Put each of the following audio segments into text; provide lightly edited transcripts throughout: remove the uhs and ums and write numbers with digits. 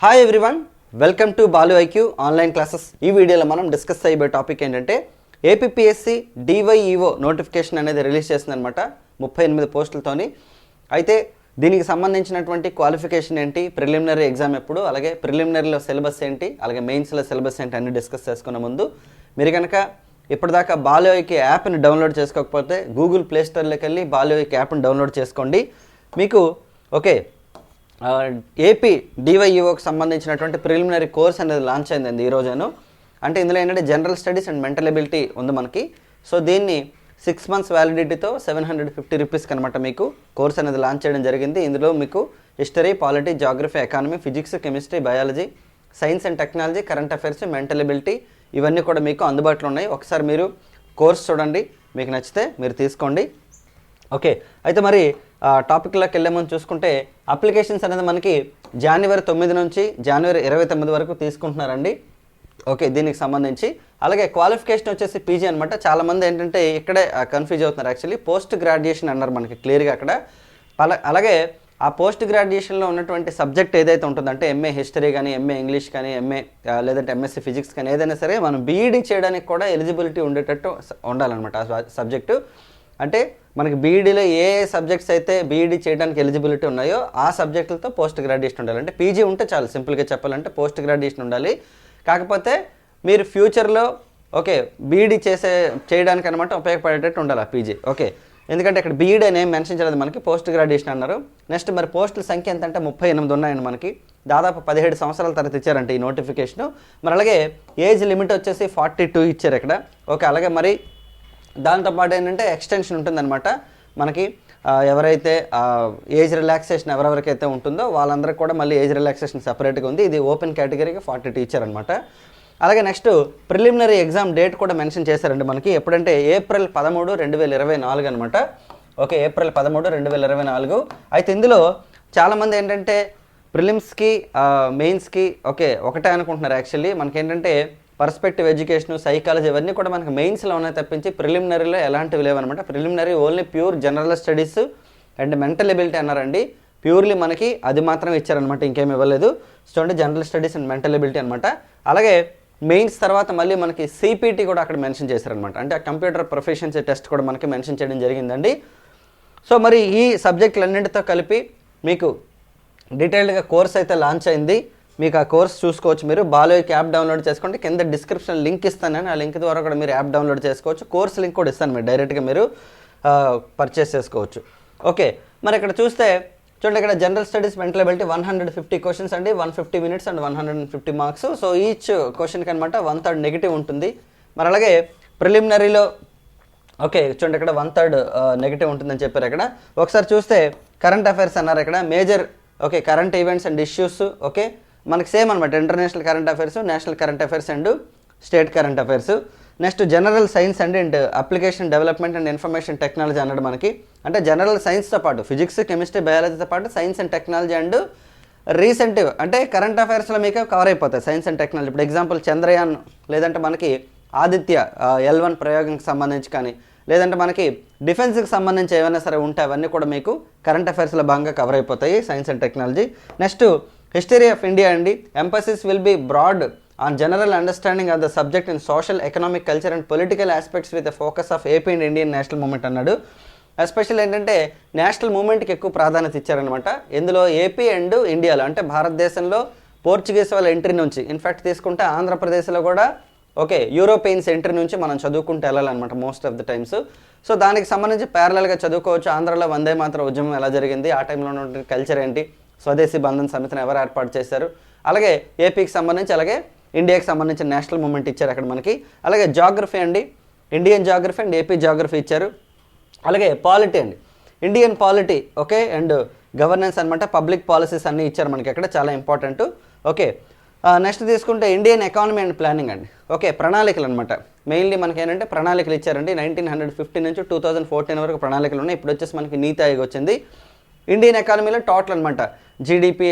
Hi everyone, welcome to Balu IQ online classes. ఈ వీడియోలో మనం డిస్కస్ అయ్యే టాపిక్ ఏంటంటే ఏపీఎస్సి డివైఈఓ నోటిఫికేషన్ అనేది రిలీజ్ చేసిందనమాట 38 పోస్టులతోని. అయితే దీనికి సంబంధించినటువంటి క్వాలిఫికేషన్ ఏంటి, ప్రిలిమినరీ ఎగ్జామ్ ఎప్పుడు, అలాగే ప్రిలిమినరీలో సిలబస్ ఏంటి, అలాగే మెయిన్స్లో సిలబస్ ఏంటి అన్ని డిస్కస్ చేసుకున్న ముందు మీరు కనుక ఇప్పటిదాకా బాలు ఐక్యూ యాప్ని డౌన్లోడ్ చేసుకోకపోతే గూగుల్ ప్లే స్టోర్లోకి వెళ్ళి బాలు ఐక్యూ యాప్ని డౌన్లోడ్ చేసుకోండి. మీకు ఏపీ డివైఈఓకి సంబంధించినటువంటి ప్రిలిమినరీ కోర్స్ అనేది లాంచ్ అయిందండి ఈరోజును. అంటే ఇందులో ఏంటంటే general studies and mental ability ఉంది మనకి. సో దీన్ని 6 months వ్యాలిడిటీతో 750 రూపీస్కి అనమాట మీకు కోర్స్ అనేది లాంచ్ చేయడం జరిగింది. ఇందులో మీకు history, polity, geography, economy, physics, chemistry, biology, science and technology, current affairs, mental ability ఇవన్నీ కూడా మీకు అందుబాటులో ఉన్నాయి. ఒకసారి మీరు కోర్స్ చూడండి, మీకు నచ్చితే మీరు తీసుకోండి. ఓకే, అయితే మరి టాపిక్లోకి వెళ్ళే ముందు చూసుకుంటే అప్లికేషన్స్ అనేది మనకి జనవరి 9 నుంచి జనవరి 29 వరకు తీసుకుంటున్నారండి. ఓకే, దీనికి సంబంధించి అలాగే క్వాలిఫికేషన్ వచ్చేసి పీజీ అనమాట. చాలామంది ఏంటంటే ఇక్కడే కన్ఫ్యూజ్ అవుతున్నారు. యాక్చువల్లీ పోస్ట్ గ్రాడ్యుయేషన్ అన్నారు మనకి క్లియర్గా అక్కడ. అలాగే ఆ పోస్ట్ గ్రాడ్యుయేషన్లో ఉన్నటువంటి సబ్జెక్ట్ ఏదైతే ఉంటుందంటే ఎంఏ హిస్టరీ కానీ, ఎంఏ ఇంగ్లీష్ కానీ, ఎంఏ లేదంటే ఎంఎస్సీ ఫిజిక్స్ కానీ ఏదైనా సరే మనం బీఈడీ చేయడానికి కూడా ఎలిజిబిలిటీ ఉండేటట్టు ఉండాలన్నమాట ఆ సబ్జెక్టు. అంటే మనకి బీఈడీలో ఏ సబ్జెక్ట్స్ అయితే బీఈడీ చేయడానికి ఎలిజిబిలిటీ ఉన్నాయో ఆ సబ్జెక్టులతో పోస్ట్ గ్రాడ్యుయేషన్ ఉండాలి. అంటే పీజీ ఉంటే చాలు, సింపుల్గా చెప్పాలంటే పోస్ట్ గ్రాడ్యుయేషన్ ఉండాలి. కాకపోతే మీరు ఫ్యూచర్లో బీఈడీ చేయడానికి అనమాట ఉపయోగపడేటట్టు ఉండాలి ఆ పీజీ. ఓకే, ఎందుకంటే ఇక్కడ బీఈడీ అని ఏం మెన్షన్ చేయలేదు మనకి, పోస్ట్ గ్రాడ్యుయేషన్ అన్నారు. నెక్స్ట్ మరి పోస్టుల సంఖ్య ఎంత అంటే 38 ఉన్నాయండి మనకి. దాదాపు 17 సంవత్సరాల తర్వాత ఇచ్చారంటే ఈ నోటిఫికేషను. మరి అలాగే ఏజ్ లిమిట్ వచ్చేసి 42 ఇచ్చారు ఇక్కడ. ఓకే, అలాగే మరి దాంతోపాటు ఏంటంటే ఎక్స్టెన్షన్ ఉంటుందన్నమాట మనకి. ఎవరైతే ఏజ్ రిలాక్సేషన్ ఎవరెవరికైతే ఉంటుందో వాళ్ళందరికీ కూడా మళ్ళీ ఏజ్ రిలాక్సేషన్ సపరేట్గా ఉంది. ఇది ఓపెన్ కేటగిరీకి 42 ఇచ్చారనమాట. అలాగే నెక్స్ట్ ప్రిలిమినరీ ఎగ్జామ్ డేట్ కూడా మెన్షన్ చేశారండి మనకి. ఎప్పుడంటే April 13, 2024 అనమాట. Okay, April 13, 2024. అయితే ఇందులో చాలామంది ఏంటంటే ప్రిలిమ్స్కి మెయిన్స్కి ఒకటే అనుకుంటున్నారు. యాక్చువల్లీ మనకేంటంటే పర్స్పెక్టివ్ ఎడ్యుకేషన్, సైకాలజీ ఇవన్నీ కూడా మనకి మెయిన్స్లో ఉన్నాయి తప్పించి ప్రిలిమినరీలో ఎలాంటివి లేవన్నమాట. Preliminary only pure general studies and mental ability అన్నారండి. ప్యూర్లీ మనకి అది మాత్రం ఇచ్చారనమాట, ఇంకేమి ఇవ్వలేదు. సో అంటే general studies and mental ability అనమాట. అలాగే మెయిన్స్ తర్వాత మళ్ళీ మనకి సిపిటి కూడా అక్కడ మెన్షన్ చేశారనమాట. అంటే ఆ కంప్యూటర్ ప్రొఫిషియన్సీ టెస్ట్ కూడా మనకి మెన్షన్ చేయడం జరిగిందండి. సో మరి ఈ సబ్జెక్టులన్నింటితో కలిపి మీకు డీటెయిల్డ్గా కోర్స్ అయితే లాంచ్ అయింది. మీకు ఆ కోర్స్ చూసుకోవచ్చు. మీరు బాలు ఐక్యూ యాప్ డౌన్లోడ్ చేసుకోండి. కింద డిస్క్రిప్షన్ లింక్ ఇస్తాను, ఆ లింక్ ద్వారా కూడా మీరు యాప్ డౌన్లోడ్ చేసుకోవచ్చు. కోర్స్ లింక్ కూడా ఇస్తాను, మీరు డైరెక్ట్గా మీరు పర్చేస్ చేసుకోవచ్చు. ఓకే, మరి ఇక్కడ చూస్తే చూడండి, ఇక్కడ general studies mental ability 150 questions అండి, 150 minutes and 150 marks. So each క్వశ్చన్కి అనమాట 1/3 నెగిటివ్ ఉంటుంది. మరి అలాగే ప్రిలిమినరీలో చూడండి ఇక్కడ 1/3 నెగిటివ్ ఉంటుందని చెప్పారు. ఇక్కడ ఒకసారి చూస్తే కరెంట్ అఫైర్స్ అన్నారు ఇక్కడ. Major current events and issues మనకి సేమ్ అనమాట. International current affairs, national current affairs and state current affairs. Next general science and application development and information technology అన్నాడు మనకి. అంటే జనరల్ సైన్స్తో పాటు ఫిజిక్స్, కెమిస్ట్రీ, బయాలజీతో పాటు science and technology and recent అంటే current అఫైర్స్లో మీకు cover అయిపోతాయి సైన్స్ అండ్ టెక్నాలజీ. ఇప్పుడు example Chandrayaan, లేదంటే మనకి ఆదిత్య L1 ప్రయోగంకి సంబంధించి కానీ, లేదంటే మనకి డిఫెన్స్కి సంబంధించి ఏమైనా సరే ఉంటే అవన్నీ కూడా మీకు కరెంట్ అఫైర్స్లో భాగంగా కవర్ అయిపోతాయి science and technology. Next history of India అండి. Emphasis will be broad on general understanding of the subject in social, economic, culture and political aspects with focus of AP and Indian national movement అన్నాడు. Special ఏంటంటే national మూవ్మెంట్కి ఎక్కువ ప్రాధాన్యత ఇచ్చారనమాట. ఇందులో AP and ఇండియాలో అంటే భారతదేశంలో పోర్చుగీస్ వాళ్ళ ఎంట్రీ నుంచి, ఇన్ఫ్యాక్ట్ తీసుకుంటే ఆంధ్రప్రదేశ్లో కూడా యూరోపియన్స్ ఎంట్రీ నుంచి మనం చదువుకుంటూ వెళ్ళాలన్నమాట most of the times. So దానికి సంబంధించి ప్యారలల్గా చదువుకోవచ్చు. ఆంధ్రాలో వందే మాతరం ఉద్యమం ఎలా జరిగింది, ఆ టైంలో ఉన్న కల్చర్ ఏంటి, స్వదేశీ బంధన్ సమితిని ఎవరు ఏర్పాటు చేశారు, అలాగే ఏపీకి సంబంధించి, అలాగే ఇండియాకి సంబంధించిన నేషనల్ మూవ్మెంట్ ఇచ్చారు అక్కడ మనకి. అలాగే జాగ్రఫీ అండి, Indian geography and AP geography ఇచ్చారు. అలాగే పాలిటీ అండి, ఇండియన్ పాలిటీ అండ్ గవర్నెన్స్ అనమాట, పబ్లిక్ పాలసీస్ అన్నీ ఇచ్చారు మనకి అక్కడ, చాలా ఇంపార్టెంట్. నెక్స్ట్ తీసుకుంటే ఇండియన్ ఎకానమీ అండ్ ప్లానింగ్ అండి. ప్రణాళికలు అనమాట. మెయిన్లీ మనకి ఏంటంటే ప్రణాళికలు ఇచ్చారండి. 1950 నుంచి 2014 వరకు ప్రణాళికలు ఉన్నాయి. ఇప్పుడు వచ్చేసి మనకి నీతి ఆయోగ్ వచ్చింది. ఇండియన్ ఎకానమీలో టోటల్ అనమాట జీడిపి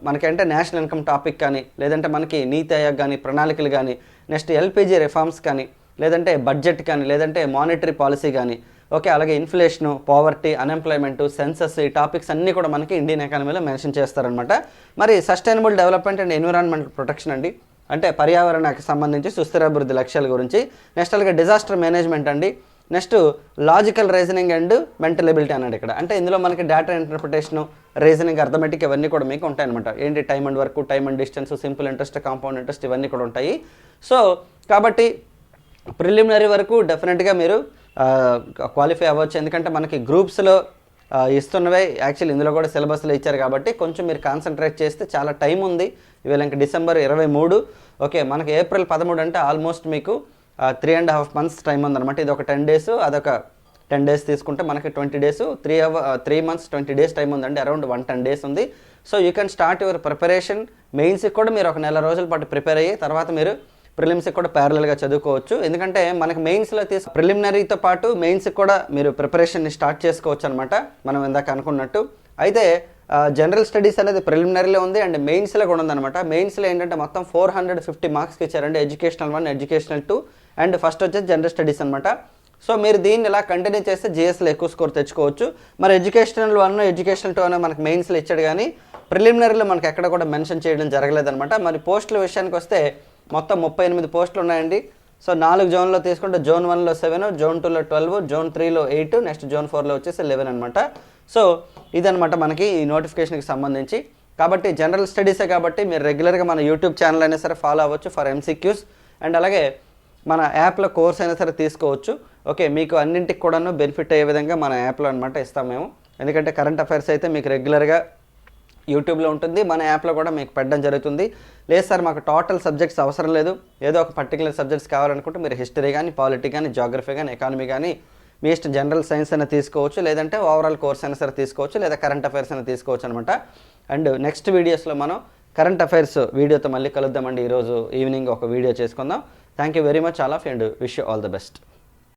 మనకంటే నేషనల్ ఇన్కమ్ టాపిక్ కానీ, లేదంటే మనకి నీతి ఆయోగ్ కానీ, ప్రణాళికలు కానీ, నెక్స్ట్ ఎల్పిజి రిఫార్మ్స్ కానీ, లేదంటే బడ్జెట్ కానీ, లేదంటే మానిటరీ పాలసీ కానీ, ఓకే, అలాగే ఇన్ఫ్లేషను, పావర్టీ, అన్ఎంప్లాయ్మెంట్, సెన్సస్, ఈ టాపిక్స్ అన్నీ కూడా మనకి ఇండియన్ ఎకానమీలో మెన్షన్ చేస్తారనమాట. మరి sustainable development and environmental protection అండి, అంటే పర్యావరణానికి సంబంధించి సుస్థిరాభివృద్ధి లక్ష్యాల గురించి. నెక్స్ట్ అలాగే డిజాస్టర్ మేనేజ్మెంట్ అండి. Next logical reasoning and mental ability అన్నాడు ఇక్కడ. అంటే ఇందులో మనకి డేటా ఇంటర్ప్రిటేషను, రీజనింగ్, అర్థమెటిక్ ఇవన్నీ కూడా మీకు ఉంటాయన్నమాట. ఏంటి time and work, time and distance, simple interest, compound interest ఇవన్నీ కూడా ఉంటాయి. సో కాబట్టి ప్రిలిమినరీ వరకు డెఫినెట్గా మీరు క్వాలిఫై అవ్వచ్చు. ఎందుకంటే మనకి గ్రూప్స్లో ఇస్తున్నవే యాక్చువల్లీ ఇందులో కూడా సిలబస్లో ఇచ్చారు కాబట్టి కొంచెం మీరు కాన్సన్ట్రేట్ చేస్తే చాలా టైం ఉంది. ఇవాళ ఇంకా డిసెంబర్ 23, ఓకే, మనకి ఏప్రిల్ 13 అంటే ఆల్మోస్ట్ మీకు 3.5 months టైం ఉందన్నమాట. ఇది ఒక 10 days, అదొక 10 days తీసుకుంటే మనకి 20 days, 3 months 20 days టైం ఉందండి. అరౌండ్ 110 days ఉంది. So you can start your preparation. మెయిన్స్కి కూడా మీరు ఒక నెల రోజుల పాటు ప్రిపేర్ అయ్యి తర్వాత మీరు ప్రిలిమ్స్కి కూడా ప్యారలల్గా చదువుకోవచ్చు. ఎందుకంటే మనకి మెయిన్స్లో ప్రిలిమినరీతో పాటు మెయిన్స్కి కూడా మీరు ప్రిపరేషన్ని స్టార్ట్ చేసుకోవచ్చు అనమాట, మనం ఇందాక అనుకున్నట్టు. అయితే జనరల్ స్టడీస్ అనేది ప్రిలిమినరీలో ఉంది అండ్ మెయిన్స్లో కూడా ఉందన్నమాట. మెయిన్స్లో ఏంటంటే మొత్తం 450 మార్క్స్కి ఇచ్చారండి. ఎడ్యుకేషనల్ 1, ఎడ్యుకేషనల్ 2 అండ్ ఫస్ట్ వచ్చేసి జనరల్ స్టడీస్ అనమాట. సో మీరు దీన్ని ఇలా కంటిన్యూ చేస్తే జిఎస్లో ఎక్కువ స్కోర్ తెచ్చుకోవచ్చు. మరి ఎడ్యుకేషనల్ 1, ఎడ్యుకేషనల్ 2 అనేది మనకి మెయిన్స్లో ఇచ్చాడు కానీ ప్రిలిమినరీలో మనకి ఎక్కడ కూడా మెన్షన్ చేయడం జరగలేదన్నమాట. మరి పోస్టుల విషయానికి వస్తే మొత్తం 38 పోస్టులు ఉన్నాయండి. సో 4 జోన్లో తీసుకుంటే జోన్ 1లో 7, జోన్ 2లో 12, జోన్ 3లో 8, నెక్స్ట్ జోన్ 4లో వచ్చేసి 11 అనమాట. సో ఇదనమాట మనకి ఈ నోటిఫికేషన్కి సంబంధించి. కాబట్టి జనరల్ స్టడీసే కాబట్టి మీరు రెగ్యులర్గా మన యూట్యూబ్ ఛానల్ అయినా సరే ఫాలో అవ్వచ్చు ఫర్ MCQs అండ్ అలాగే మన యాప్లో కోర్స్ అయినా సరే తీసుకోవచ్చు. ఓకే, మీకు అన్నింటికి కూడాను బెనిఫిట్ అయ్యే విధంగా మన యాప్లో అనమాట ఇస్తాం మేము. ఎందుకంటే కరెంట్ అఫైర్స్ అయితే మీకు రెగ్యులర్గా యూట్యూబ్లో ఉంటుంది, మన యాప్లో కూడా మీకు పెట్టడం జరుగుతుంది. లేదు సార్ మాకు టోటల్ సబ్జెక్ట్స్ అవసరం లేదు, ఏదో ఒక పర్టికులర్ సబ్జెక్ట్స్ కావాలనుకుంటే మీరు హిస్టరీ కానీ, పాలిటీ కానీ, జాగ్రఫీ కానీ, ఎకానమీ కానీ మీ ఇష్టం జనరల్ సైన్స్ అయినా తీసుకోవచ్చు, లేదంటే ఓవరాల్ కోర్స్ అయినా సరే తీసుకోవచ్చు, లేదా కరెంట్ అఫైర్స్ అయినా తీసుకోవచ్చు అనమాట. అండ్ నెక్స్ట్ వీడియోస్లో మనం కరెంట్ అఫైర్స్ వీడియోతో మళ్ళీ కలుద్దామండి. ఈరోజు ఈవినింగ్ ఒక వీడియో చేసుకుందాం. Thank you very much all of and wish you all the best.